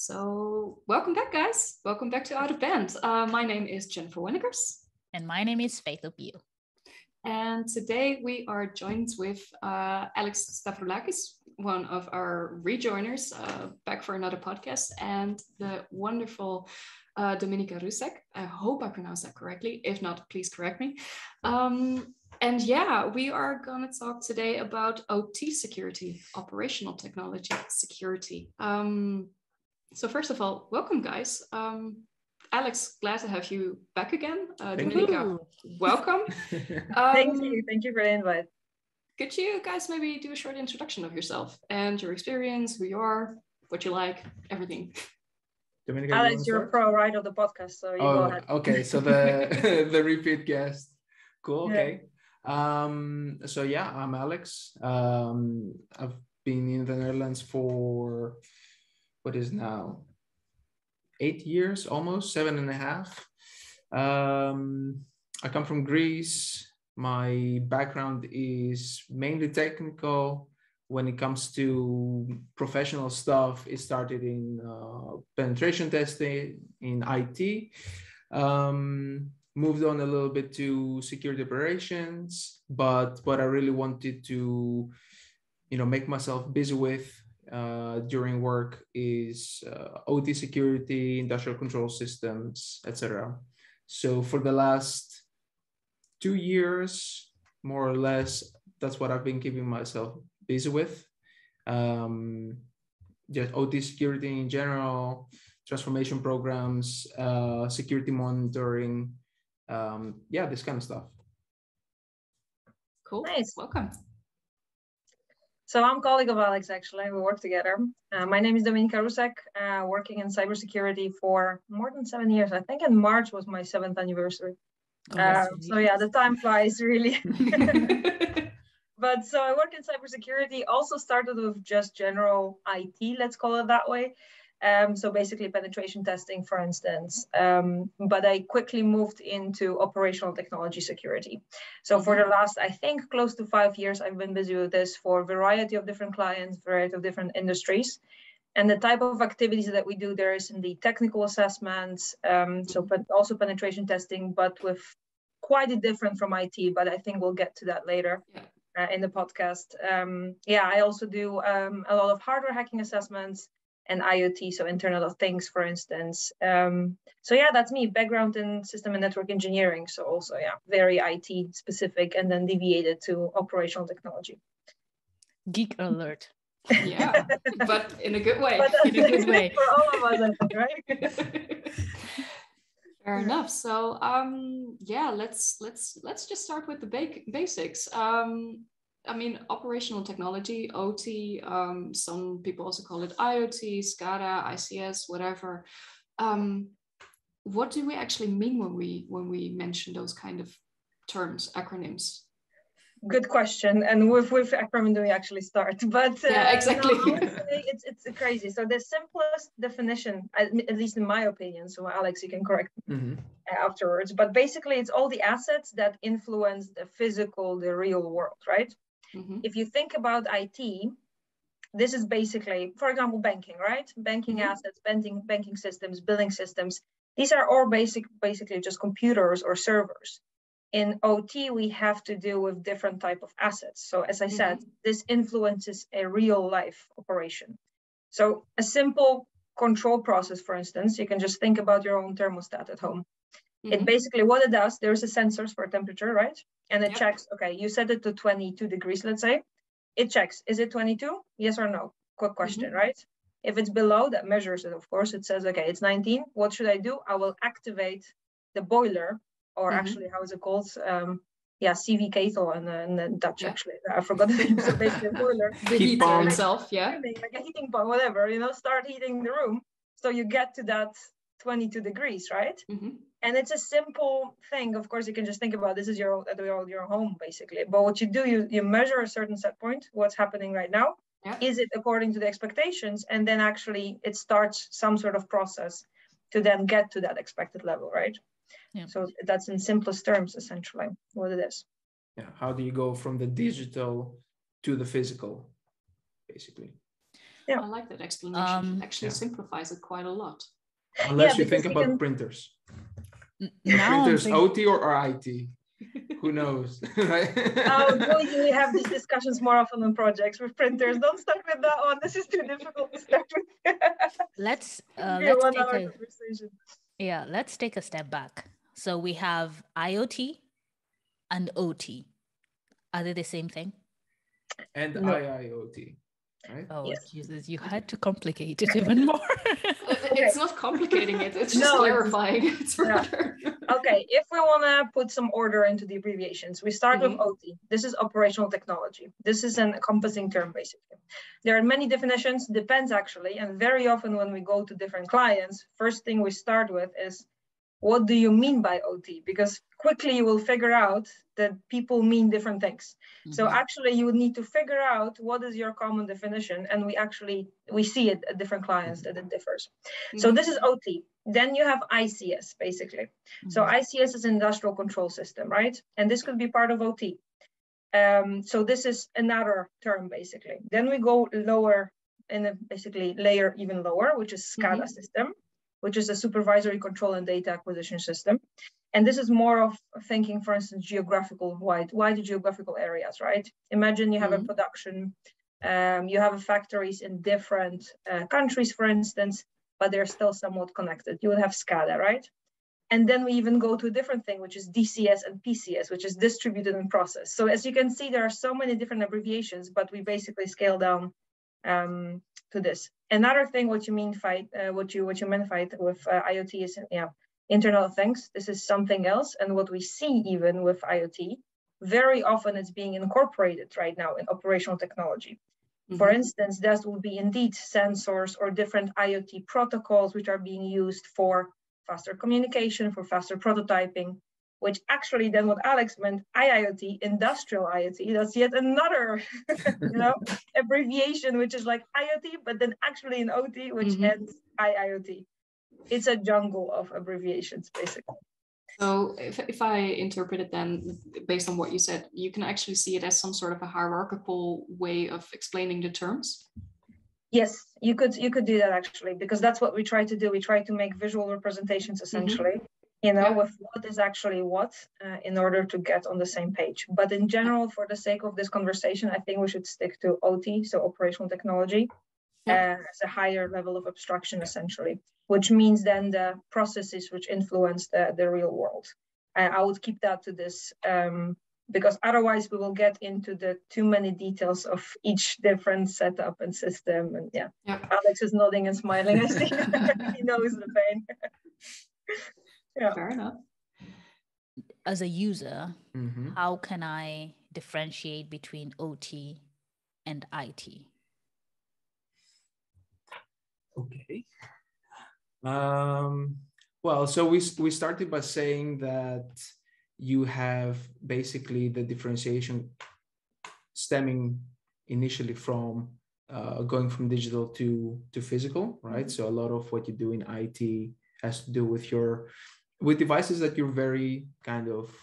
So welcome back, guys. Welcome back to OutofBand. My name is Jennifer Winnekers. And my name is Faith Opio. And today we are joined with Alex Stavroulakis, one of our rejoiners, back for another podcast, and the wonderful Dominika Rusek. I hope I pronounced that correctly. If not, please correct me. And yeah, we are going to talk today about OT security, operational technology security. So first of all, welcome, guys. Alex, glad to have you back again. Dominika, welcome. Thank you for the invite. Could you guys maybe do a short introduction of yourself and your experience, who you are, what you like, everything? Dominika, Alex, you're a pro, right, of the podcast, so you go ahead. Okay, so the the repeat guest. Cool, okay. So yeah, I'm Alex. I've been in the Netherlands for what is now 8 years, almost 7.5. I come from Greece. My background is mainly technical. When it comes to professional stuff, it started in penetration testing in IT. Moved on a little bit to security operations, but what I really wanted to, make myself busy with during work is OT security, industrial control systems, etc. So for the last 2 years, more or less, that's what I've been keeping myself busy with. Just OT security in general, transformation programs, security monitoring, this kind of stuff. Cool. Nice. Welcome. So I'm a colleague of Alex, actually. We work together. My name is Dominika Rusek, working in cybersecurity for more than 7 years. I think in March was my 7th anniversary. So yeah, the time flies, really. But so I work in cybersecurity, also started with just general IT, let's call it that way. So basically penetration testing, for instance. But I quickly moved into operational technology security. So for the last, I think, close to 5 years, I've been busy with this for a variety of different clients, variety of different industries. And the type of activities that we do there is in the technical assessments, also penetration testing, but with quite different from IT, but I think we'll get to that later. In the podcast. I also do a lot of hardware hacking assessments and IoT, so Internet of Things, for instance. That's me, background in system and network engineering. So also, very IT specific, and then deviated to operational technology. Geek alert. Yeah, but in a good way. In a good way. For all of us, I think, right? Fair enough. So let's just start with the basics. Operational technology, OT, some people also call it IoT, SCADA, ICS, whatever. What do we actually mean when we mention those kind of terms, acronyms? Good question. And with acronym do we actually start? But exactly. No, I would say it's crazy. So the simplest definition, at least in my opinion, so Alex, you can correct me afterwards, but basically it's all the assets that influence the physical, the real world, right? If you think about IT, this is basically, for example, banking, right? Banking assets, banking systems, billing systems. These are all basically just computers or servers. In OT, we have to deal with different type of assets. So as I said, this influences a real life operation. So a simple control process, for instance, you can just think about your own thermostat at home. It basically, what it does, there's a sensors for temperature, right? And it checks, okay, you set it to 22 degrees, let's say. It checks, is it 22? Yes or no? Quick question, right? If it's below, that measures it, of course. It says, okay, it's 19. What should I do? I will activate the boiler, or actually, how is it called? CV kettle in Dutch, actually. I forgot the name. So basically, a boiler. The heater itself, Like a heating pump, whatever, start heating the room. So you get to that 22 degrees, right? And it's a simple thing. Of course, you can just think about this is your home, basically. But what you do, you measure a certain set point, what's happening right now. Is it according to the expectations? And then actually it starts some sort of process to then get to that expected level, right? Yeah. So that's in simplest terms, essentially, what it is. Yeah. How do you go from the digital to the physical, basically? Yeah. I like that explanation. It actually simplifies it quite a lot. Unless you think about printers. Printers, OT or IT? Who knows? Oh, boy, do we have these discussions more often on projects with printers. Don't start with that one. This is too difficult to start with. let's take a step back. So we have IoT and OT. Are they the same thing? And no. IIoT. Right? Oh, yes. Jesus, you had to complicate it even more. It's not complicating it, it's just clarifying it further. Okay, if we want to put some order into the abbreviations, we start with OT. This is operational technology. This is an encompassing term, basically. There are many definitions, depends actually, and very often when we go to different clients, first thing we start with is, what do you mean by OT? Because quickly you will figure out that people mean different things. So actually you would need to figure out what is your common definition. And we see it at different clients that it differs. So this is OT. Then you have ICS basically. So ICS is industrial control system, right? And this could be part of OT. So this is another term basically. Then we go lower in a basically layer even lower, which is SCADA system, which is a supervisory control and data acquisition system. And this is more of thinking, for instance, wide geographical areas, right? Imagine you have a production, you have factories in different countries, for instance, but they're still somewhat connected. You would have SCADA, right? And then we even go to a different thing, which is DCS and PCS, which is distributed and processed. So as you can see, there are so many different abbreviations, but we basically scale down to this. Another thing, what you mean with IoT is Internet of Things. This is something else, and what we see even with IoT, very often it's being incorporated right now in operational technology. For instance, that would be indeed sensors or different IoT protocols which are being used for faster communication, for faster prototyping, which actually then what Alex meant, IIoT, industrial IoT, that's yet another abbreviation, which is like IoT, but then actually in OT, which ends IIoT. It's a jungle of abbreviations, basically. So if I interpret it then, based on what you said, you can actually see it as some sort of a hierarchical way of explaining the terms? Yes, you could do that actually, because that's what we try to do. We try to make visual representations essentially, with what is actually what in order to get on the same page. But in general, for the sake of this conversation, I think we should stick to OT, so operational technology, as a higher level of abstraction essentially, which means then the processes which influence the real world. I would keep that to this because otherwise we will get into the too many details of each different setup and system. And Alex is nodding and smiling. I see he knows the pain. Fair enough. As a user, how can I differentiate between OT and IT? Okay. Well, so we started by saying that you have basically the differentiation stemming initially from going from digital to physical, right? So a lot of what you do in IT has to do with devices that you're very kind of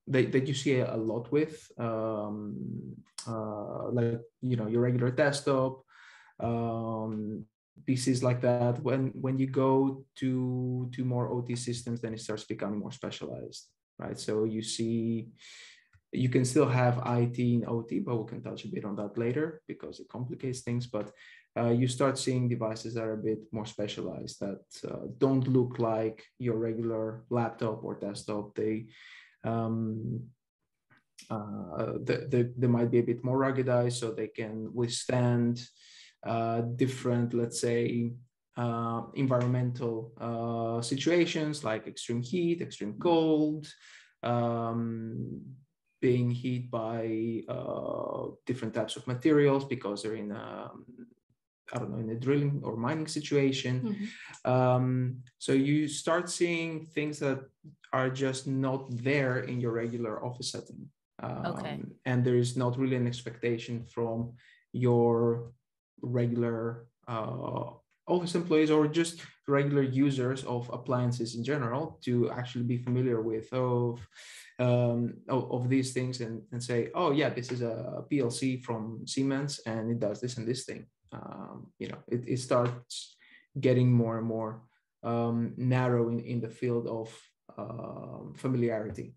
that you see a lot with, like your regular desktop, pieces like that. When you go to more OT systems, then it starts becoming more specialized, right? So you can still have IT in OT, but we can touch a bit on that later because it complicates things. But you start seeing devices that are a bit more specialized, that don't look like your regular laptop or desktop. They might be a bit more ruggedized, so they can withstand different, let's say, environmental situations like extreme heat, extreme cold, being hit by different types of materials because they're in in a drilling or mining situation. So you start seeing things that are just not there in your regular office setting. And there is not really an expectation from your regular office employees or just regular users of appliances in general to actually be familiar with of these things and say, oh yeah, this is a PLC from Siemens and it does this and this thing. It starts getting more and more narrow in the field of familiarity.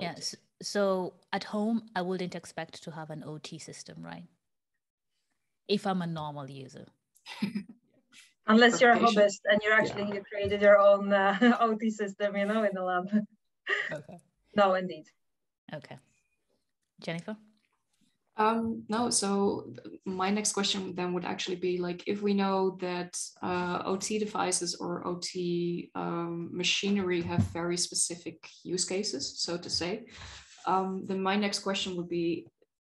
Yes. So at home, I wouldn't expect to have an OT system, right? If I'm a normal user. Unless you're a hobbyist and you created your own OT system, in the lab. Okay. No, indeed. Okay. Jennifer? No, so my next question then would actually be like, if we know that OT devices or OT machinery have very specific use cases, so to say, then my next question would be,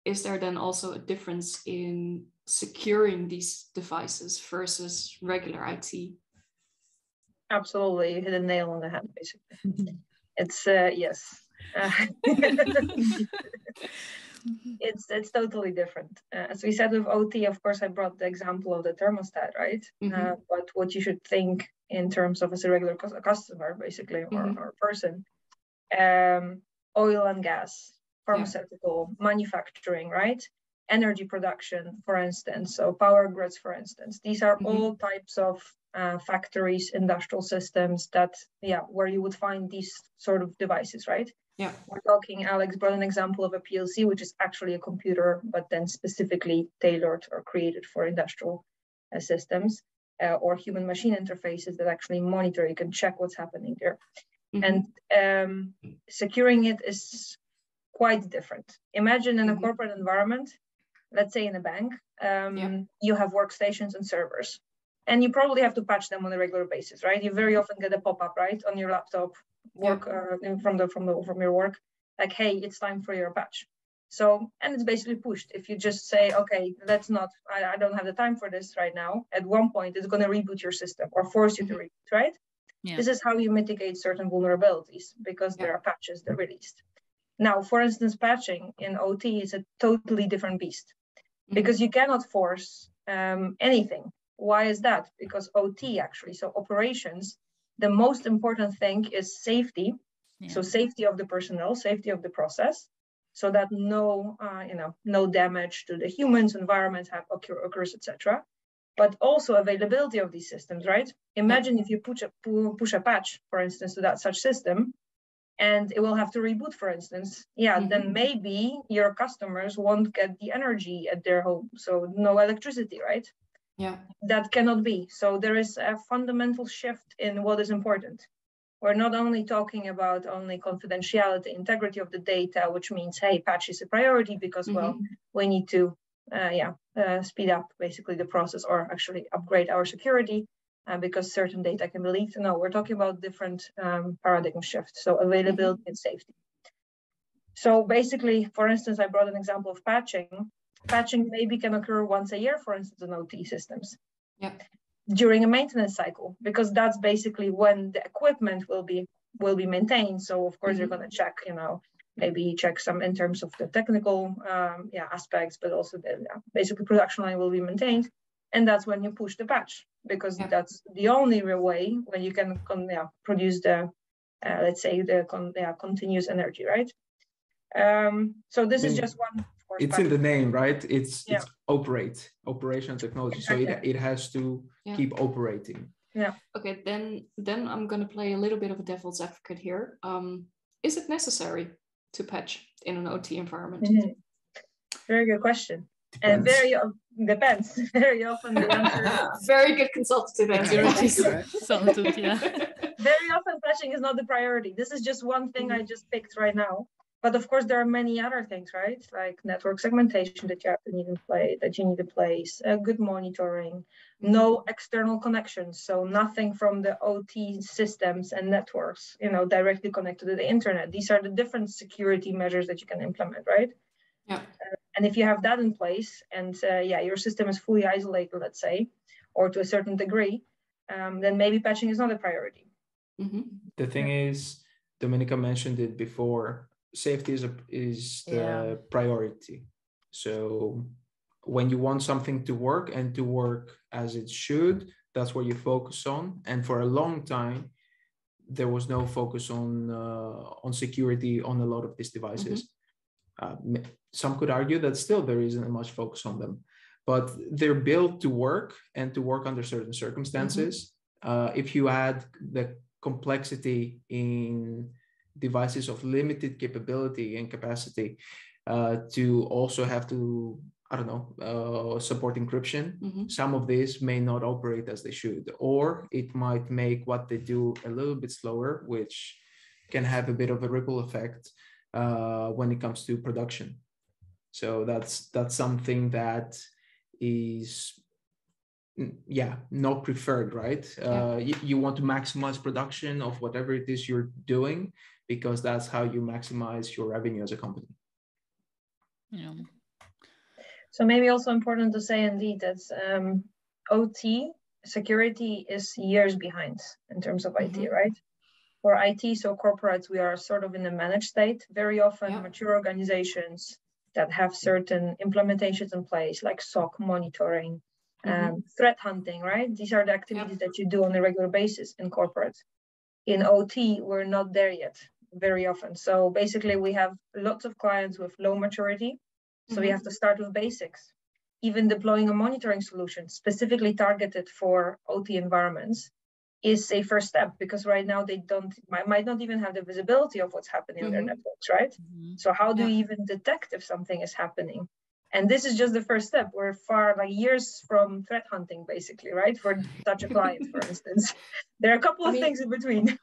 is there then also a difference in securing these devices versus regular IT? Absolutely, you hit a nail on the head, basically. It's yes. It's totally different. As we said with OT, of course, I brought the example of the thermostat, right? But what you should think in terms of as a regular customer, basically, or person, oil and gas, pharmaceutical, manufacturing, right? Energy production, for instance, so power grids, for instance. These are all types of factories, industrial systems that, where you would find these sort of devices, right? Yeah. We're talking, Alex brought an example of a PLC, which is actually a computer, but then specifically tailored or created for industrial systems, or human machine interfaces that actually monitor, you can check what's happening there. And securing it is quite different. Imagine in a corporate environment, let's say in a bank, you have workstations and servers, and you probably have to patch them on a regular basis, right? You very often get a pop-up, right, on your laptop, from your work, like, hey, it's time for your patch. So, and it's basically pushed. If you just say, okay, let's not, I don't have the time for this right now, at one point it's going to reboot your system or force you to reboot, right? Yeah. This is how you mitigate certain vulnerabilities, because there are patches that are released. Now, for instance, patching in OT is a totally different beast, because you cannot force anything. Why is that? Because OT actually, so operations, the most important thing is safety. So safety of the personnel, safety of the process, so that no damage to the humans, environment occurs, etc. But also availability of these systems, right? Imagine if you push a patch, for instance, to such system, and it will have to reboot, for instance. Then maybe your customers won't get the energy at their home, so no electricity, right? That cannot be. So there is a fundamental shift in what is important. We're not only talking about only confidentiality, integrity of the data, which means, hey, patch is a priority because, well, we need to speed up basically the process, or actually upgrade our security because certain data can be leaked. No, we're talking about different paradigm shifts. So availability and safety. So basically, for instance, I brought an example of patching. Patching maybe can occur once a year, for instance, in OT systems. During a maintenance cycle, because that's basically when the equipment will be maintained. So of course you're going to check, maybe check some in terms of the technical aspects, but also the basically production line will be maintained, and that's when you push the patch, because that's the only way when you can produce the let's say the continuous energy, right? So this is just one. It's in the name, right? It's operational technology. Exactly. So it has to keep operating. Okay, then I'm going to play a little bit of a devil's advocate here. Is it necessary to patch in an OT environment? Very good question. Depends. And depends. Very often the answer is very good consultative answer. Very often patching is not the priority. This is just one thing I just picked right now. But of course, there are many other things, right? Like network segmentation that you need in place, good monitoring, no external connections. So nothing from the OT systems and networks, directly connected to the internet. These are the different security measures that you can implement, right? And if you have that in place and your system is fully isolated, let's say, or to a certain degree, then maybe patching is not a priority. The thing is, Dominika mentioned it before, safety is the priority. So when you want something to work and to work as it should, that's what you focus on. And for a long time, there was no focus on security on a lot of these devices. Some could argue that still there isn't much focus on them, but they're built to work and to work under certain circumstances. If you add the complexity in devices of limited capability and capacity, to also have to, I don't know, support encryption, some of these may not operate as they should, or it might make what they do a little bit slower, which can have a bit of a ripple effect when it comes to production. So that's something that is, not preferred, right? You want to maximize production of whatever it is you're doing, because that's how you maximize your revenue as a company. Yeah. So maybe also important to say indeed that OT security is years behind in terms of IT, right? For IT, so corporates, we are sort of in a managed state. Very often mature organizations that have certain implementations in place, like SOC monitoring, threat hunting, right? These are the activities that you do on a regular basis in corporates. In OT, we're not there yet very often. So basically we have lots of clients with low maturity. So we have to start with basics. Even deploying a monitoring solution specifically targeted for OT environments is a first step, because right now they might not even have the visibility of what's happening on their networks, right? So how do you even detect if something is happening? And this is just the first step. We're far, like years from threat hunting, basically, right? For such a client, for instance. There are a couple of things in between.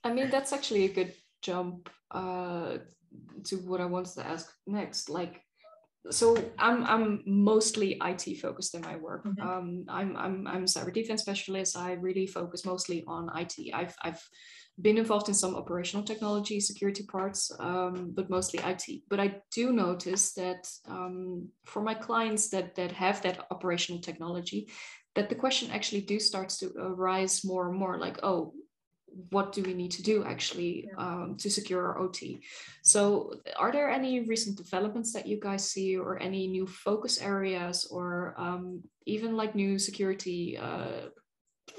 I mean, that's actually a good jump to what I wanted to ask next. Like, so I'm mostly IT focused in my work. I'm a cyber defense specialist. I really focus mostly on IT. I've been involved in some operational technology security parts, but mostly IT. But I do notice that for my clients that have that operational technology, that the question actually starts to arise more and more, like, oh, what do we need to do actually to secure our OT? So are there any recent developments that you guys see, or any new focus areas, or even like new security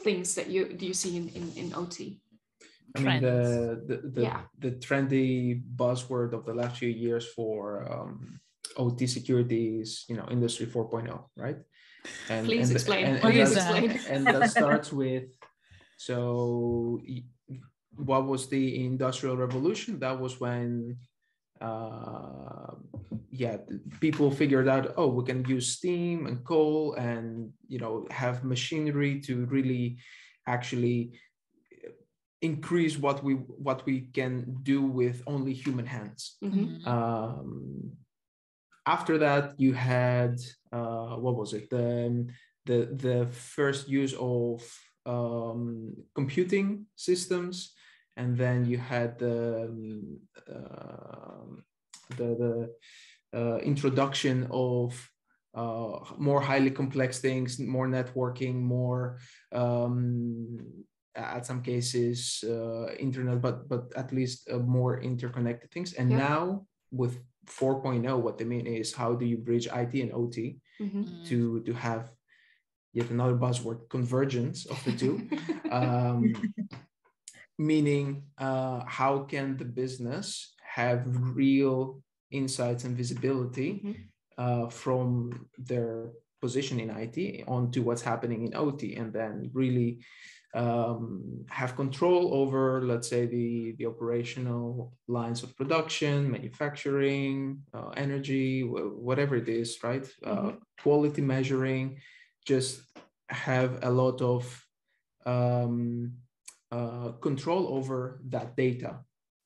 things that you see in OT? I mean, the trendy buzzword of the last few years for OT security is, Industry 4.0, right? And please explain. And that starts with, so what was the Industrial Revolution? That was when people figured out, oh, we can use steam and coal and have machinery to really actually increase what we can do with only human hands. After that, you had what was it, the first use of computing systems, and then you had the introduction of more highly complex things, more networking, more at some cases internet, but at least more interconnected things. And now with 4.0, what they mean is, how do you bridge IT and OT to have yet another buzzword, convergence of the two? Meaning, how can the business have real insights and visibility from their position in IT onto what's happening in OT, and then really have control over, let's say, the operational lines of production, manufacturing, energy, whatever it is, right? Quality measuring, just have a lot of control over that data,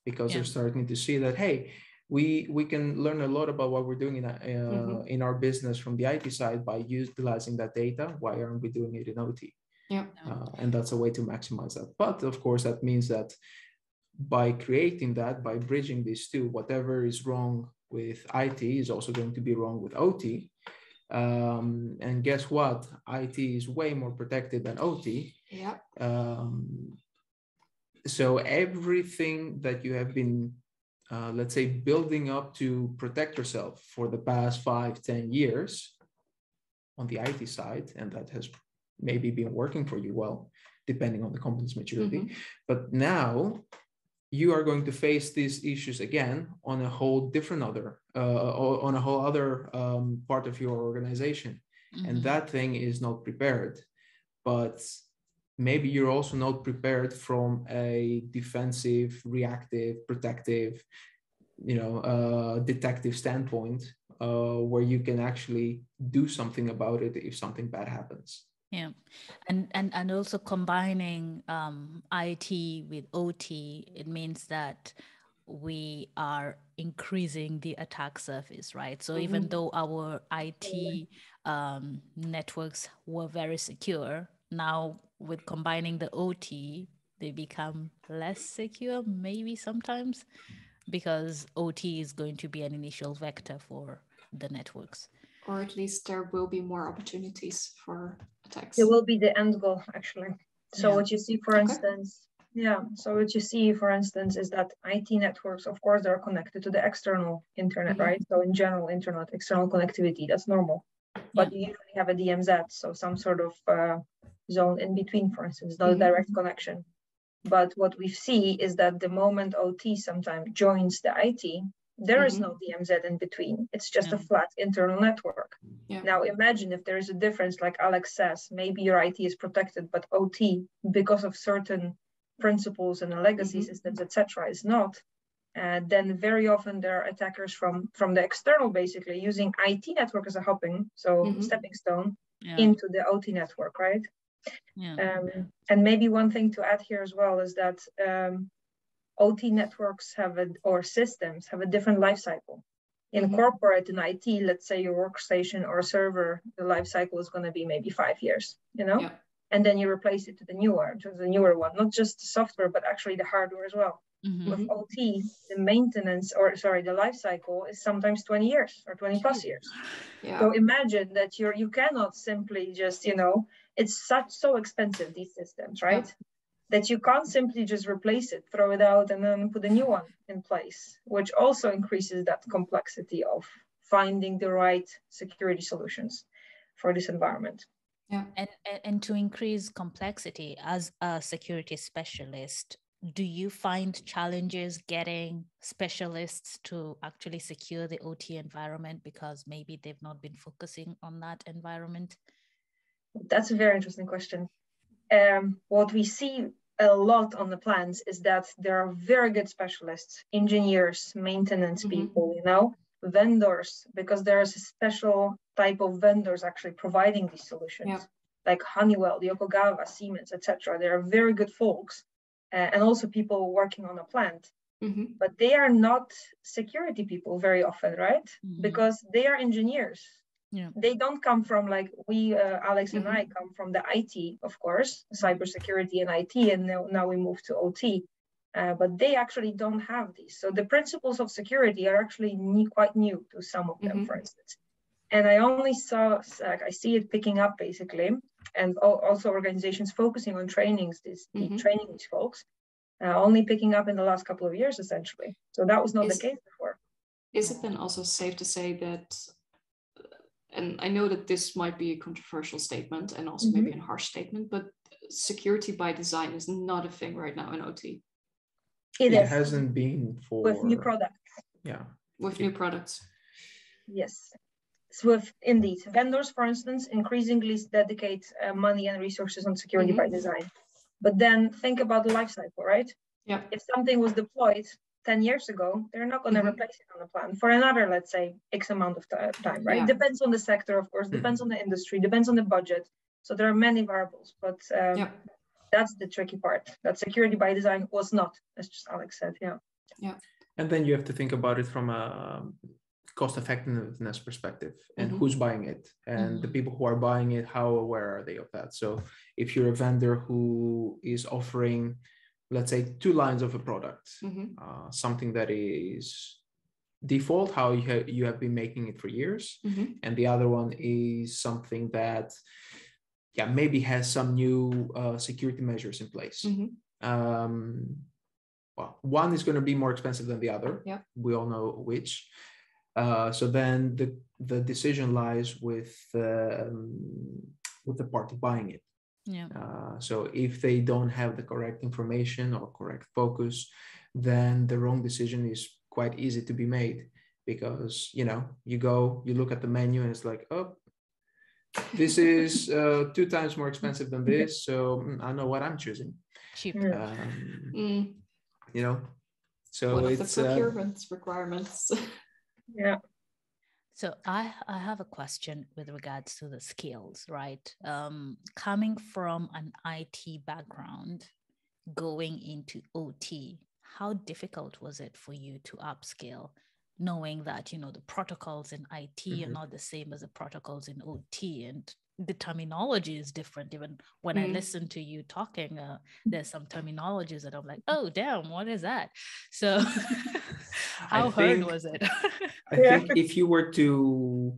because they're starting to see that, hey, we can learn a lot about what we're doing in our business from the IT side by utilizing that data. Why aren't we doing it in OT? And that's a way to maximize that. But of course, that means that by creating that, by bridging these two, whatever is wrong with IT is also going to be wrong with OT. And guess what? IT is way more protected than OT. So everything that you have been, let's say, building up to protect yourself for the past 5-10 years on the IT side, and that has maybe been working for you well, depending on the company's maturity. But now you are going to face these issues again on a whole different other, on a whole other part of your organization. And that thing is not prepared. But maybe you're also not prepared from a defensive, reactive, protective, detective standpoint, where you can actually do something about it if something bad happens. Yeah, and also combining IT with OT, it means that we are increasing the attack surface, right? So even though our IT networks were very secure, now with combining the OT, they become less secure, maybe sometimes, because OT is going to be an initial vector for the networks. Or at least there will be more opportunities for attacks. It will be the end goal, actually. So what you see, for instance, so what you see, for instance, is that IT networks, of course, they're connected to the external internet, right? So in general, internet, external connectivity, that's normal. But you usually have a DMZ, so some sort of zone in between, for instance, not a direct connection. But what we see is that the moment OT sometimes joins the IT, there is no DMZ in between. It's just a flat internal network. Now imagine if there is a difference, like Alex says, maybe your IT is protected, but OT, because of certain principles and the legacy systems, etc., is not. Then very often there are attackers from the external, basically using IT network as a hopping, stepping stone into the OT network, right? And maybe one thing to add here as well is that OT networks or systems have a different life cycle. In corporate and IT, let's say your workstation or server, the life cycle is going to be maybe 5 years, and then you replace it to the newer one, not just the software, but actually the hardware as well. With OT, the maintenance, the life cycle is sometimes 20 years or 20 plus years. So imagine that you cannot simply just, it's so expensive, these systems, right? That you can't simply just replace it, throw it out, and then put a new one in place, which also increases that complexity of finding the right security solutions for this environment. And to increase complexity, as a security specialist, do you find challenges getting specialists to actually secure the OT environment because maybe they've not been focusing on that environment? That's a very interesting question. What we see a lot on the plans is that there are very good specialists, engineers, maintenance people, vendors, because there's a special type of vendors actually providing these solutions, like Honeywell, Yokogawa, Siemens, etc. They are very good folks, and also people working on a plant, but they are not security people very often, right? Because they are engineers. They don't come from like we, Alex and I come from the IT, of course, cybersecurity and IT, and now we move to OT, but they actually don't have these. So the principles of security are actually quite new to some of them, for instance. And I see it picking up basically, and also organizations focusing on training these folks, only picking up in the last couple of years, essentially. So that was not the case before. Is it then also safe to say that, and I know that this might be a controversial statement and also maybe a harsh statement, but security by design is not a thing right now in OT. It hasn't been for... With new products. With new products. Yes. So indeed, vendors, for instance, increasingly dedicate money and resources on security by design. But then think about the life cycle, right? If something was deployed 10 years ago, they're not going to replace it on the plan for another, let's say, X amount of time, right? Depends on the sector, of course, depends on the industry, depends on the budget. So there are many variables, but that's the tricky part. That security by design was not, as just Alex said, And then you have to think about it from a cost effectiveness perspective and who's buying it, and the people who are buying it, how aware are they of that? So if you're a vendor who is offering, let's say, 2 lines of a product, something that is default, how you have been making it for years, and the other one is something that maybe has some new security measures in place. Well, one is going to be more expensive than the other. We all know which. So then the decision lies with the party buying it. Yeah. So if they don't have the correct information or correct focus, then the wrong decision is quite easy to be made, because you look at the menu and it's like, oh, this is 2 times more expensive than this, so I know what I'm choosing. Cheap. So one of it's the procurement requirements. Yeah. So I have a question with regards to the skills, right? Coming from an IT background, going into OT, how difficult was it for you to upskill, knowing that, the protocols in IT are not the same as the protocols in OT, and the terminology is different. Even when I listen to you talking, there's some terminologies that I'm like, oh, damn, what is that? So how hard was it? I think if you were to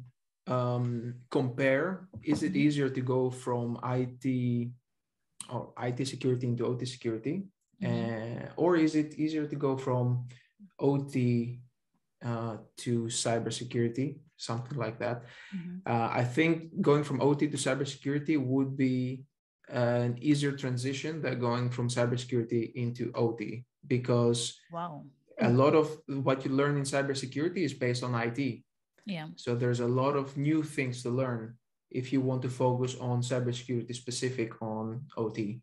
compare, is it easier to go from IT or IT security into OT security? Or is it easier to go from OT to cybersecurity, something like that? I think going from OT to cybersecurity would be an easier transition than going from cybersecurity into OT, because a lot of what you learn in cybersecurity is based on IT. Yeah. So there's a lot of new things to learn if you want to focus on cybersecurity specific on OT.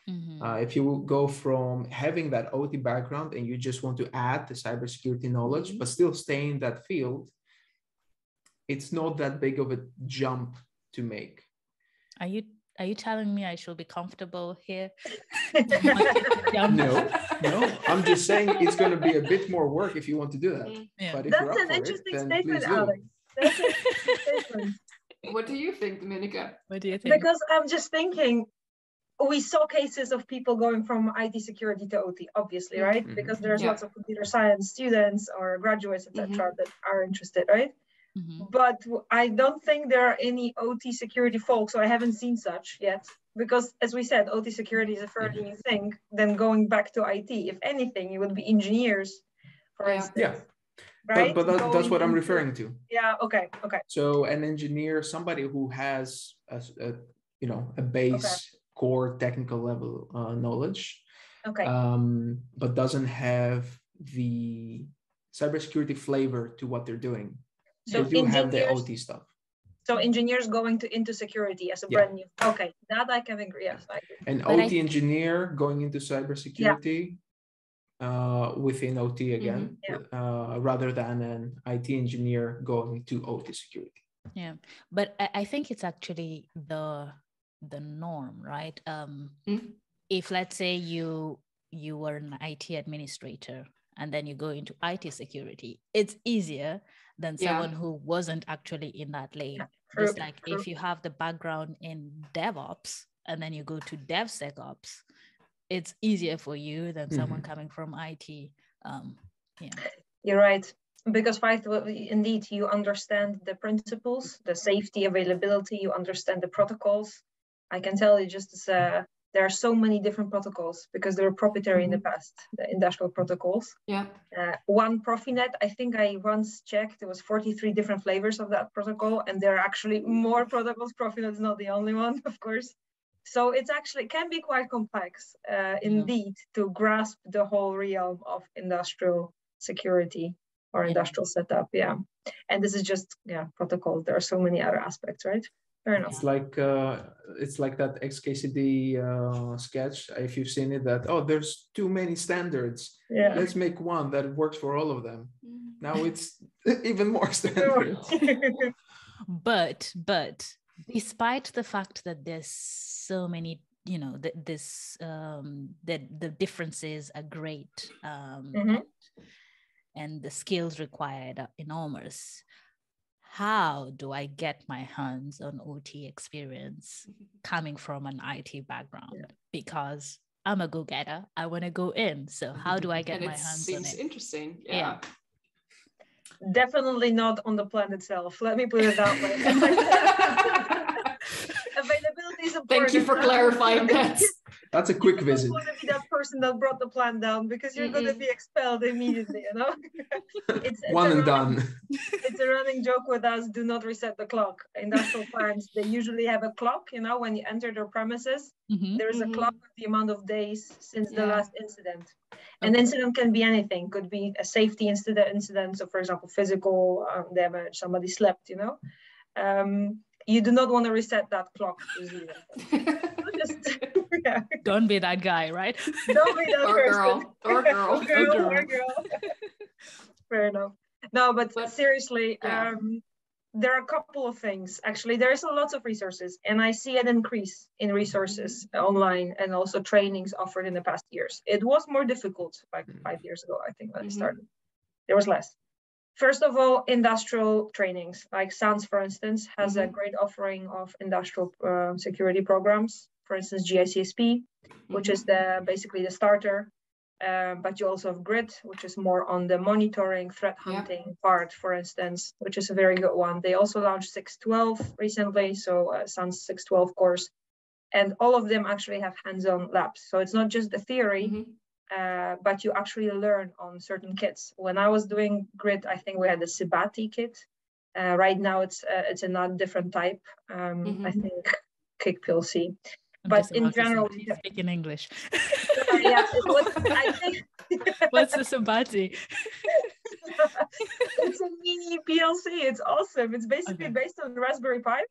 If you go from having that OT background and you just want to add the cybersecurity knowledge, but still stay in that field, it's not that big of a jump to make. Are you telling me I should be comfortable here? No, I'm just saying it's going to be a bit more work if you want to do that. Yeah. But if that's you're up an for interesting it, then statement, please do. Alex. That's an interesting statement. What do you think, Dominika? What do you think? Because I'm just thinking, we saw cases of people going from IT security to OT, obviously, right? Because there's lots of computer science students or graduates, etc., that are interested, right? But I don't think there are any OT security folks, so I haven't seen such yet. Because as we said, OT security is a fairly new thing. Then going back to IT, if anything, it would be engineers, for instance. Yeah. Right? But that's what I'm referring to. Yeah. Okay. So an engineer, somebody who has a base core technical level knowledge, but doesn't have the cybersecurity flavor to what they're doing. So they do have the OT stuff. So engineers going into security as a brand new. Okay, that I can agree. Yes, I agree. An OT engineer going into cybersecurity within OT again, rather than an IT engineer going to OT security. Yeah, but I think it's actually the norm, right? If let's say you were an IT administrator and then you go into IT security, it's easier than someone who wasn't actually in that lane. True, Just like if you have the background in DevOps and then you go to DevSecOps, it's easier for you than someone coming from IT. You're right. Because indeed, you understand the principles, the safety, availability, you understand the protocols. I can tell you just as there are so many different protocols because they were proprietary in the past, the industrial protocols. Yeah. One Profinet, I think I once checked, there was 43 different flavors of that protocol, and there are actually more protocols. Profinet is not the only one, of course. So it's actually can be quite complex, indeed, to grasp the whole realm of industrial security or industrial setup. Yeah. And this is just protocols. There are so many other aspects, right? Fair enough. It's like that XKCD sketch, if you've seen it, that there's too many standards. Let's make one that works for all of them. Now it's even more standards. But despite the fact that there's so many, the differences are great, and the skills required are enormous. How do I get my hands on OT experience coming from an IT background? Because I'm a go-getter. I want to go in. So how do I get my hands on it? Seems interesting. Yeah. Definitely not on the plan itself. Let me put it that way. Availability is important. Thank you for clarifying that. That's a quick visit. You don't want to be that person that brought the plant down, because you're going to be expelled immediately, you know. It's one and done. It's a running joke with us. Do not reset the clock. Industrial plants, they usually have a clock, you know, when you enter their premises. There is a clock with the amount of days since the last incident. An incident can be anything. Could be a safety incident. So, for example, physical damage. Somebody slept, you know. You do not want to reset that clock to zero. Don't be that guy, right? Don't be that person. Or girl. Fair enough. No, but seriously, there are a couple of things. Actually, there is a lot of resources, and I see an increase in resources online and also trainings offered in the past years. It was more difficult like 5 years ago, I think, when I started. There was less. First of all, industrial trainings, like SANS, for instance, has a great offering of industrial security programs. For instance, GICSP, which is basically the starter. But you also have GRID, which is more on the monitoring, threat hunting part, for instance, which is a very good one. They also launched 612 recently, so SANS 612 course. And all of them actually have hands-on labs. So it's not just the theory, but you actually learn on certain kits. When I was doing GRID, I think we had the Sibati kit. Right now it's a not different type. I think Kick PLC. But in general, speak in English. I think. What's the Sibati? It's a mini PLC. It's awesome. It's basically based on Raspberry Pi.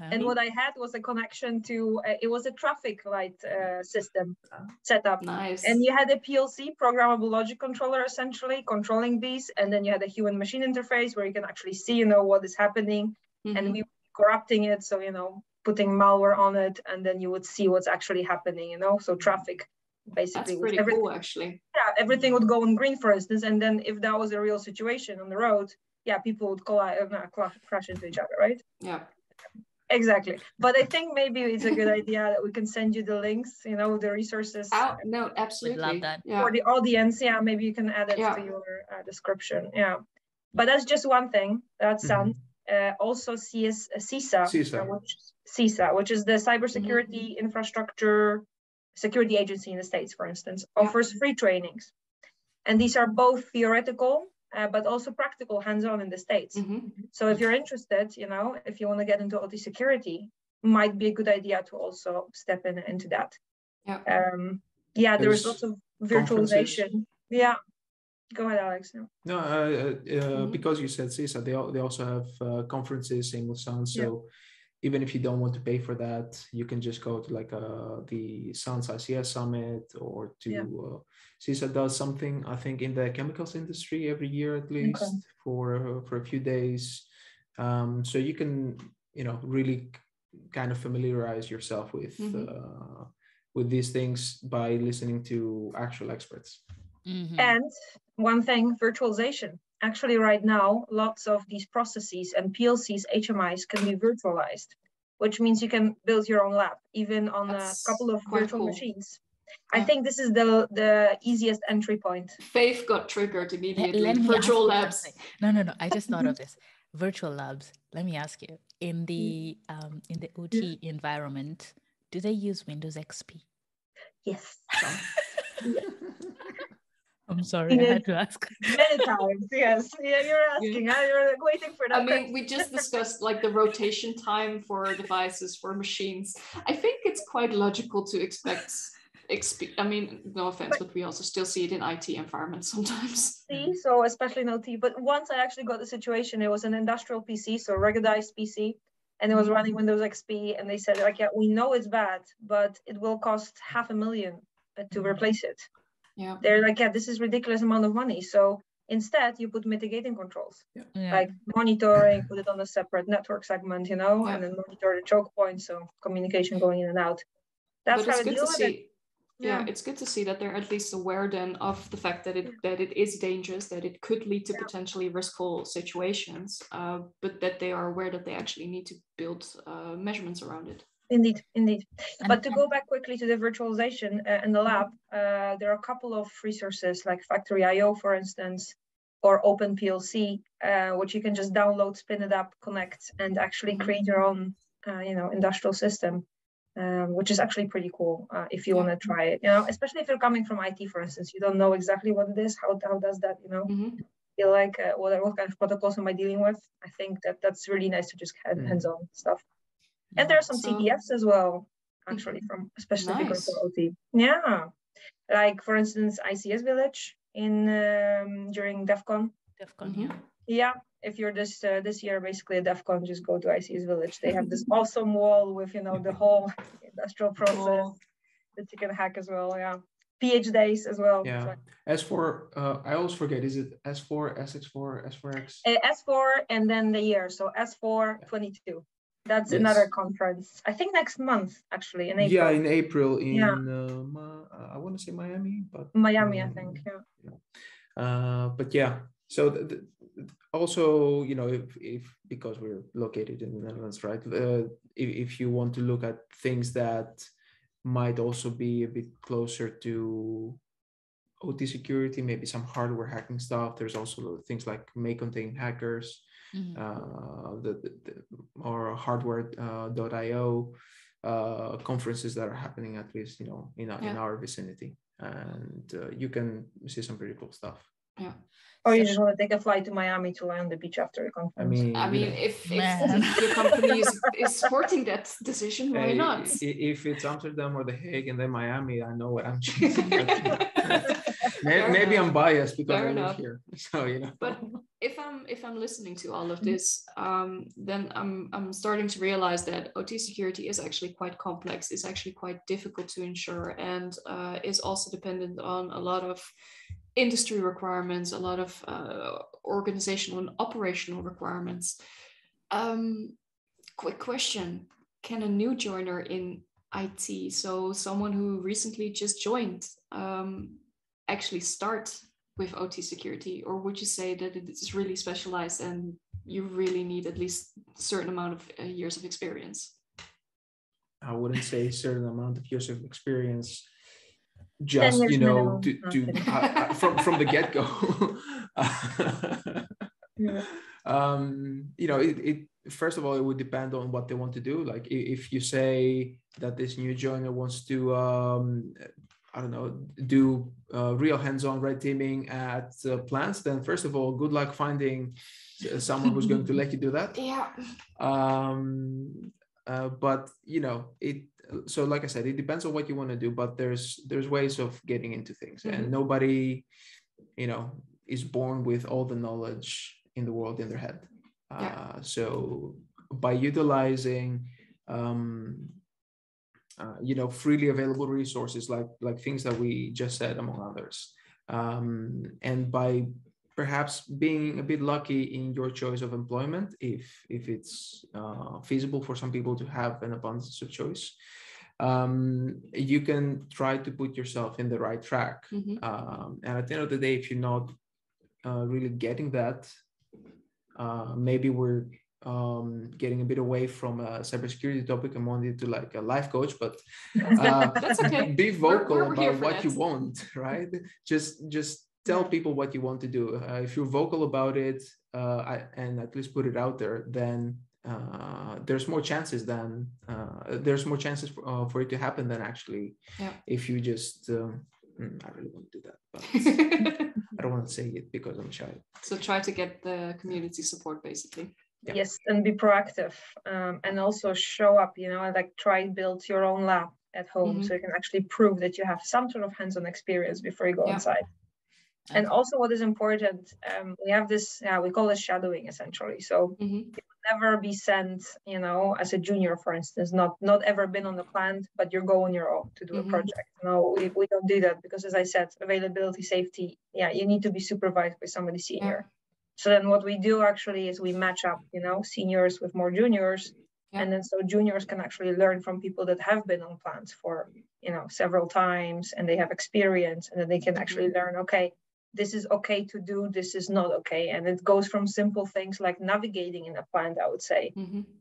And what I had was a connection to, it was a traffic light system setup. Nice. And you had a PLC, programmable logic controller, essentially controlling these. And then you had a human machine interface where you can actually see, you know, what is happening. And we were corrupting it. So, you know, putting malware on it, and then you would see what's actually happening, you know, so traffic basically. That's pretty cool, actually. Yeah, everything would go on green, for instance, and then if that was a real situation on the road, people would crash into each other, right? Yeah. Exactly. But I think maybe it's a good idea that we can send you the links, you know, the resources. No, absolutely. We'd love that. For the audience, maybe you can add it to your description. Yeah. But that's just one thing. That's SANS. Also CISA, which is the cybersecurity infrastructure security agency in the States, for instance, offers free trainings. And these are both theoretical, but also practical, hands-on in the States. So if you're interested, you know, if you want to get into OT security, might be a good idea to also step into that. There is lots of virtualization. Yeah. Go ahead, Alex. No, because you said CISA, they also have conferences in Lausanne. So even if you don't want to pay for that, you can just go to like the SANS ICS summit, or to CISA does something, I think, in the chemicals industry every year at least for a few days. So you can, you know, really kind of familiarize yourself with these things by listening to actual experts. And one thing, virtualization. Actually, right now, lots of these processes and PLCs, HMIs can be virtualized, which means you can build your own lab, even on a couple of virtual machines. I think this is the easiest entry point. Faith got triggered immediately. Virtual labs. No. I just thought of this. Virtual labs. Let me ask you, in the OT environment, do they use Windows XP? Yes. I'm sorry, I had to ask. Many times, yes. Yeah, you're asking. You're waiting for that. I mean, we just discussed like the rotation time for devices, for machines. I think it's quite logical to expect XP. I mean, no offense, but we also still see it in IT environments sometimes. So especially in OT. But once I actually got the situation, it was an industrial PC, so ruggedized PC, and it was running Windows XP. And they said, like, yeah, we know it's bad, but it will cost $500,000 to replace it. Yeah, they're like, this is ridiculous amount of money. So instead, you put mitigating controls, like monitoring, put it on a separate network segment, you know, and then monitor the choke points, so communication going in and out. That's how I deal with it. Yeah, it's good to see that they're at least aware then of the fact that it is dangerous, that it could lead to potentially riskful situations, but that they are aware that they actually need to build measurements around it. Indeed. But to go back quickly to the virtualization in the lab, there are a couple of resources like Factory IO, for instance, or OpenPLC, which you can just download, spin it up, connect, and actually create your own, industrial system. which is actually pretty cool if you want to try it, especially if you're coming from IT, for instance, you don't know exactly what it is, how does that, feel like, what kind of protocols am I dealing with? I think that's really nice to just have hands-on stuff. And there are some CDFs as well, actually, from specifically for OT. Yeah, like for instance, ICS Village during DEF CON. Yeah, if you're this year basically at DEF CON, just go to ICS Village. They have this awesome wall with the whole industrial process that you can hack as well. Yeah, PH days as well. Yeah. So, S4, I always forget. Is it S4, SX4, S4X? S4 and then the year. So S4 22. That's another conference. I think next month, actually, in April. Yeah, in April I want to say Miami, but Miami, I think. Yeah. But yeah. So also, if because we're located in the Netherlands, right? If you want to look at things that might also be a bit closer to OT security, maybe some hardware hacking stuff. There's also things like may contain hackers, or hardware.io conferences that are happening, at least in our vicinity, and you can see some pretty cool stuff. Yeah. Or you just want to take a flight to Miami to lie on the beach after a conference. I mean, if the company is supporting that decision, why not? If it's Amsterdam or The Hague and then Miami, I know what I'm choosing. Maybe I'm biased because I live here, so But if I'm listening to all of this, then I'm starting to realize that OT security is actually quite complex. It's actually quite difficult to ensure, and is also dependent on a lot of industry requirements, a lot of organizational and operational requirements. Quick question: can a new joiner in IT, so someone who recently just joined, actually start with OT security, or would you say that it is really specialized and you really need at least a certain amount of years of experience? I wouldn't say a certain amount of years of experience. Just from the get-go. It first of all, it would depend on what they want to do. Like if you say that this new joiner wants to do real hands-on red teaming at plants, then first of all, good luck finding someone who's going to let you do that. Yeah. But so like I said, it depends on what you want to do, but there's ways of getting into things, and nobody is born with all the knowledge in the world in their head. So by utilizing freely available resources like things that we just said, among others, and by perhaps being a bit lucky in your choice of employment, if it's feasible for some people to have an abundance of choice, you can try to put yourself in the right track. And at the end of the day, if you're not really getting that, maybe we're getting a bit away from a cybersecurity topic and wanted to like a life coach, but that's okay. Be vocal we're about what you want, right? Just tell people what you want to do. If you're vocal about it and at least put it out there, then there's more chances for it to happen than actually if you just I really want to do that, but I don't want to say it because I'm shy. So try to get the community support, basically. Yeah. Yes, and be proactive, and also show up, like try and build your own lab at home, so you can actually prove that you have some sort of hands-on experience before you go inside. And also what is important, we have this, we call it shadowing, essentially. So you would never be sent, as a junior, for instance, not ever been on the plant, but you're going on your own to do a project. No, we don't do that because, as I said, availability, safety, you need to be supervised by somebody senior. So then what we do actually is we match up, seniors with more juniors. And then so juniors can actually learn from people that have been on plants for, several times, and they have experience, and then they can actually learn, okay, this is okay to do, this is not okay. And it goes from simple things like navigating in a plant, I would say.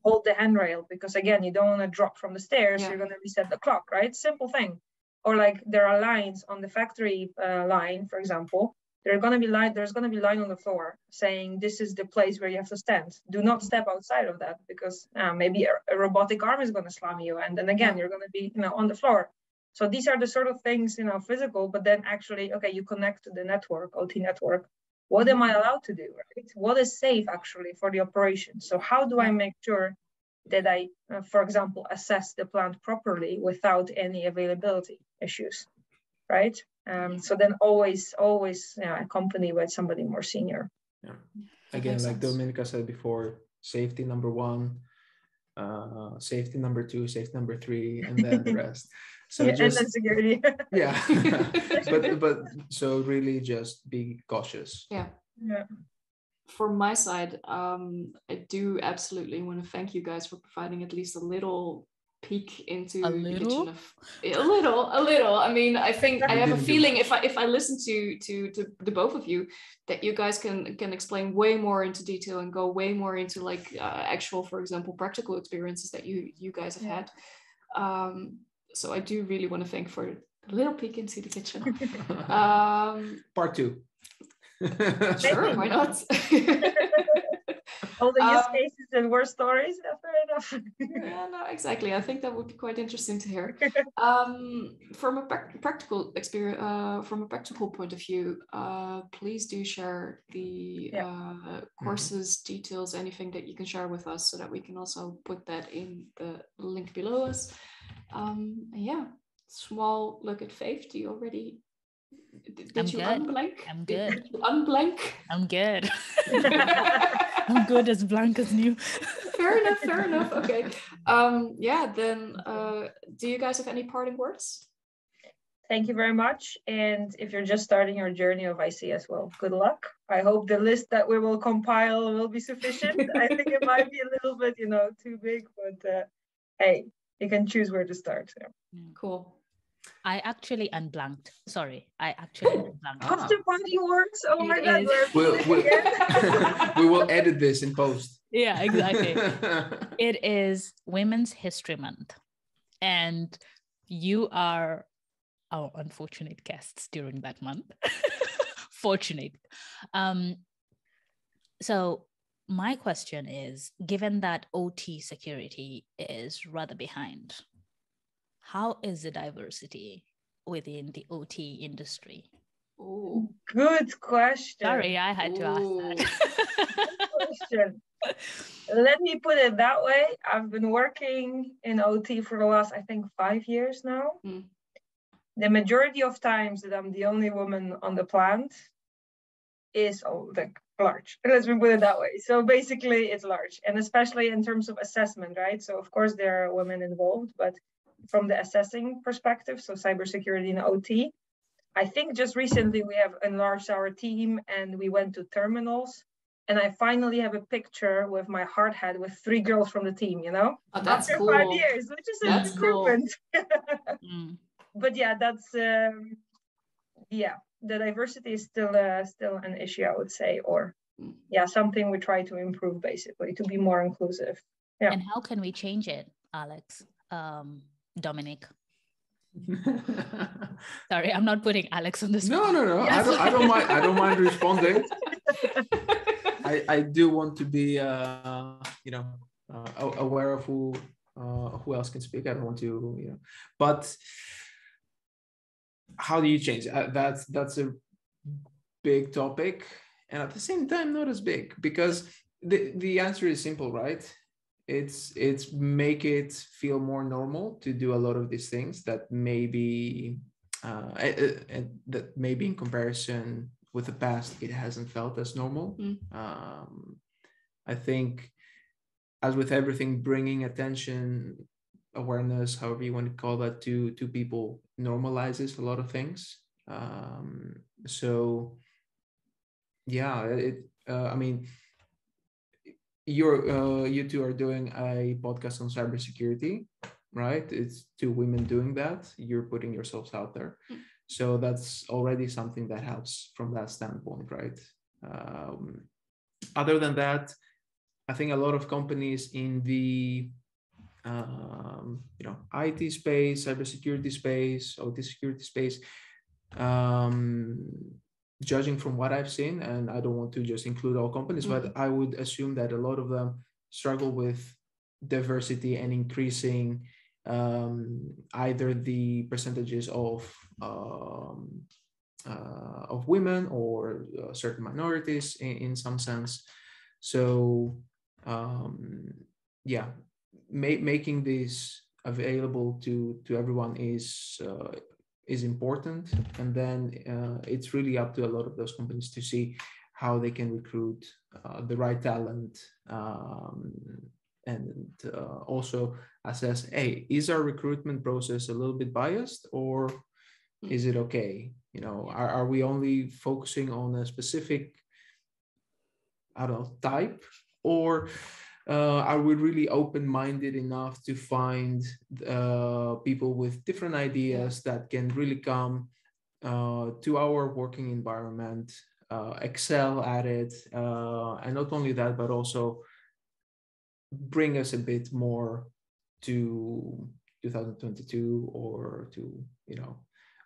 Hold the handrail, because again, you don't want to drop from the stairs, you're going to reset the clock, right? Simple thing. Or like there are lines on the factory line, for example, there's going to be line on the floor saying this is the place where you have to stand. Do not step outside of that, because maybe a robotic arm is going to slam you, and then again you're going to be on the floor. So these are the sort of things, physical, but then actually, okay, you connect to the network, OT network. What am I allowed to do, right? What is safe actually for the operation? So how do I make sure that I, for example, assess the plant properly without any availability issues, right? So then always accompany with somebody more senior. Yeah. Again, like Dominika said before, safety number one, safety number two, safety number three, and then the rest. So and then security. Yeah. but so really just be cautious. Yeah. Yeah. From my side, I do absolutely want to thank you guys for providing at least a little peek into the kitchen of a little. I mean, I think I have a feeling if I listen to the both of you, that you guys can explain way more into detail and go way more into like actual, for example, practical experiences that you guys have had. So I do really want to thank for a little peek into the kitchen. Part two. Sure, why not? All the use cases and war stories. Fair enough. Yeah, no, exactly. I think that would be quite interesting to hear. From a practical experience, from a practical point of view, please do share the courses, details, anything that you can share with us, so that we can also put that in the link below us. Yeah, small look at Faith. Do you already? Did you unblank? I'm good. Did you unblank? I'm good. I'm good as blank as new. Fair enough. Okay. Then do you guys have any parting words? Thank you very much. And if you're just starting your journey of IC as well, good luck. I hope the list that we will compile will be sufficient. I think it might be a little bit, too big, but hey, you can choose where to start. So. Cool. I actually unblanked. Sorry, I actually unblanked. After parting words? Oh my God. We will edit this in post. Yeah, exactly. It is Women's History Month, and you are our unfortunate guests during that month. Fortunate. So my question is, given that OT security is rather behind, how is the diversity within the OT industry? Oh, good question. Sorry, I had to ask that. Good question. Let me put it that way. I've been working in OT for the last, I think, 5 years now. The majority of times that I'm the only woman on the plant is large. Let's put it that way. So basically it's large, and especially in terms of assessment, right? So of course there are women involved, but from the assessing perspective, so cybersecurity and OT, I think just recently we have enlarged our team and we went to terminals, and I finally have a picture with my hard hat with 3 girls from the team, Oh, that's after cool. 5 years, which is an improvement. Cool. But yeah, that's the diversity is still an issue, I would say, or something we try to improve, basically, to be more inclusive. Yeah. And how can we change it, Alex? Dominic. Sorry, I'm not putting Alex on this. No. Yes. I don't mind responding. I do want to be aware of who else can speak. I don't want to, but how do you change? That's a big topic, and at the same time not as big, because the answer is simple, right? It's make it feel more normal to do a lot of these things that maybe in comparison with the past it hasn't felt as normal. I think, as with everything, bringing attention, awareness, however you want to call that, to people normalizes a lot of things. So yeah, I mean, you two are doing a podcast on cybersecurity, right? It's 2 women doing that. You're putting yourselves out there. So that's already something that helps from that standpoint, right? Other than that, I think a lot of companies in the IT space, cybersecurity space, OT security space, judging from what I've seen, and I don't want to just include all companies, but I would assume that a lot of them struggle with diversity and increasing either the percentages of women or certain minorities in some sense. So yeah, making this available to everyone is important, and then it's really up to a lot of those companies to see how they can recruit the right talent, and also assess, hey, is our recruitment process a little bit biased, or is it okay? You know, are we only focusing on a specific, I don't know, type, or are we really open-minded enough to find people with different ideas that can really come to our working environment, excel at it, and not only that, but also bring us a bit more to 2022 or to, you know,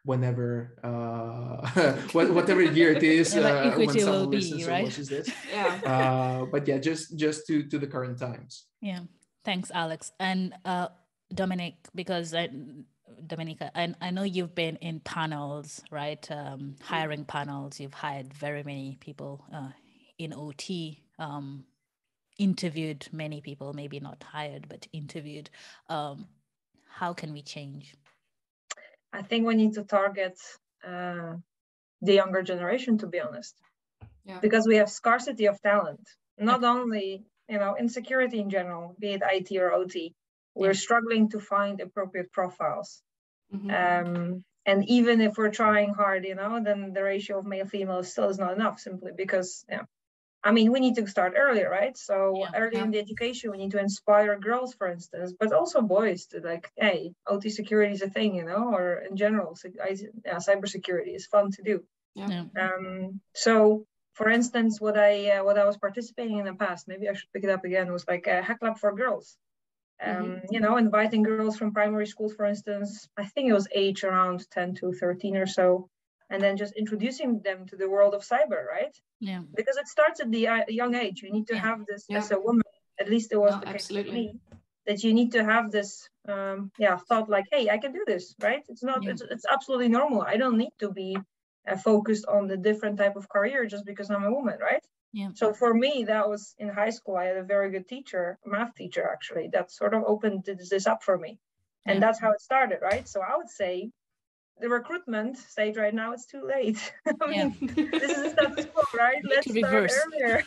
whenever whatever year it is, when someone listens or watches this. But yeah, just to the current times. Yeah, thanks, Alex. And Dominika, I know you've been in panels, right? Hiring panels. You've hired very many people in OT, interviewed many people, maybe not hired, but interviewed. How can we change? I think we need to target the younger generation, to be honest, because we have scarcity of talent, not only, you know, in security in general, be it IT or OT, we're struggling to find appropriate profiles. And even if we're trying hard, you know, then the ratio of male female still is not enough, simply because, I mean, we need to start earlier, right? So early in the education, we need to inspire girls, for instance, but also boys to like, hey, OT security is a thing, you know, or in general, cybersecurity is fun to do. So, for instance, what I was participating in the past, maybe I should pick it up again, was like a hack lab for girls. You know, inviting girls from primary schools, for instance, I think it was age around 10 to 13 or so, and then just introducing them to the world of cyber, right? Yeah. Because it starts at the young age. You need to have this as a woman, at least it was the case for me, that you need to have this, thought like, hey, I can do this, right? It's not, it's absolutely normal. I don't need to be focused on the different type of career just because I'm a woman, right? Yeah. So for me, that was in high school. I had a very good teacher, a math teacher, actually, that sort of opened this up for me. And that's how it started, right? So I would say the recruitment stage right now, it's too late. I mean, this is the status quo, right? Let's start earlier.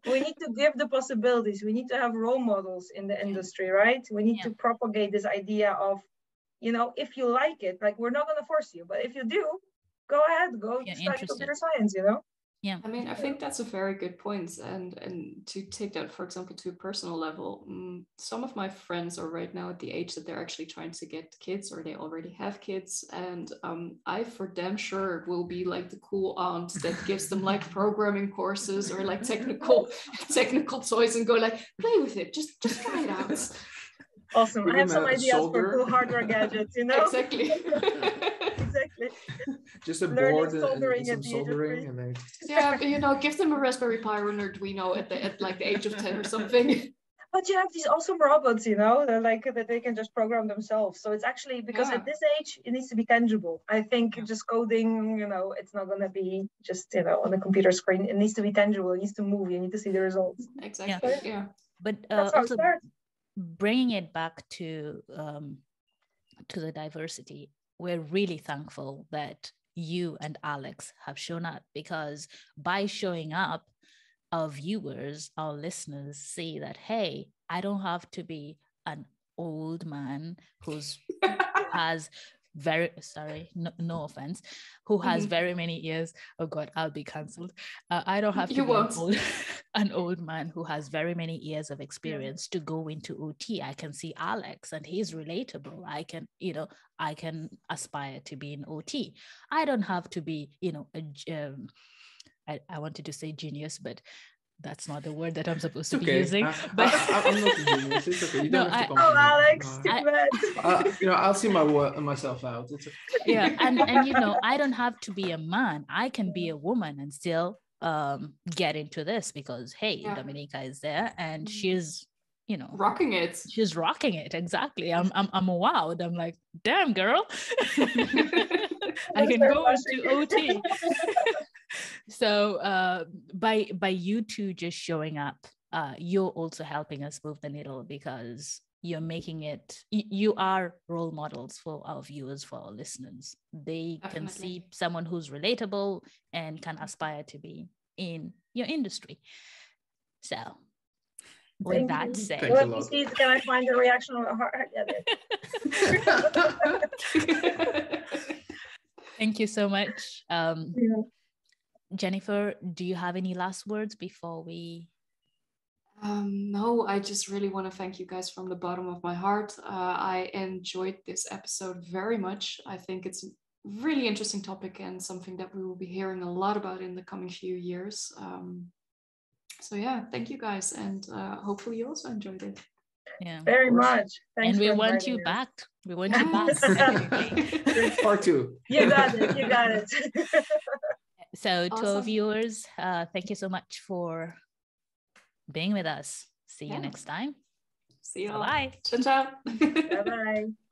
We need to give the possibilities. We need to have role models in the industry, right? We need to propagate this idea of, you know, if you like it, like, we're not going to force you, but if you do, go ahead, go study computer science, you know? Yeah, I mean, I think that's a very good point. And to take that, for example, to a personal level, some of my friends are right now at the age that they're actually trying to get kids, or they already have kids. And I, for damn sure, will be like the cool aunt that gives them like programming courses or like technical toys and go like, play with it, just try it out. Awesome. I have some ideas for cool hardware gadgets, you know? Exactly. Exactly. Just a board and some soldering, and then you know, give them a Raspberry Pi or an Arduino at like the age of 10 or something. But you have these awesome robots, you know, that they can just program themselves. So it's actually, because at this age it needs to be tangible. I think just coding, you know, it's not going to be just, you know, on a computer screen. It needs to be tangible. It needs to move. You need to see the results. Exactly. Yeah. But also bringing it back to the diversity, we're really thankful that you and Alex have shown up, because by showing up, our viewers, our listeners see that, hey, I don't have to be an old man who has no offense, who has very many years. Oh God, I'll be cancelled. I don't have to be an old man who has very many years of experience to go into OT. I can see Alex and he's relatable. I can aspire to be in OT. I don't have to be, you know, I wanted to say genius, but That's not the word that I'm supposed to be okay. using. But I'm not a genius. It's okay. You don't have to Oh, compliment Alex, me. I'll see myself out. It's okay. Yeah, and you know, I don't have to be a man. I can be a woman and still get into this because hey, Dominika is there and she's, you know, rocking it. She's rocking it. Exactly. I'm wowed. I'm like, damn girl. I can go into OT. So by you two just showing up, you're also helping us move the needle because you're making it, you are role models for our viewers, for our listeners. They can see someone who's relatable and can aspire to be in your industry. So with that said, let me see, can I find the reaction of heart? Thank you so much. Jennifer, do you have any last words before we? No, I just really want to thank you guys from the bottom of my heart. I enjoyed this episode very much. I think it's a really interesting topic and something that we will be hearing a lot about in the coming few years. So yeah, thank you guys, and hopefully you also enjoyed it. Yeah, very much. Thanks. And we want you back. We want you back. Part 2. You got it. So to our viewers, thank you so much for being with us. See you next time. See you. Bye. Ciao, ciao. Bye-bye.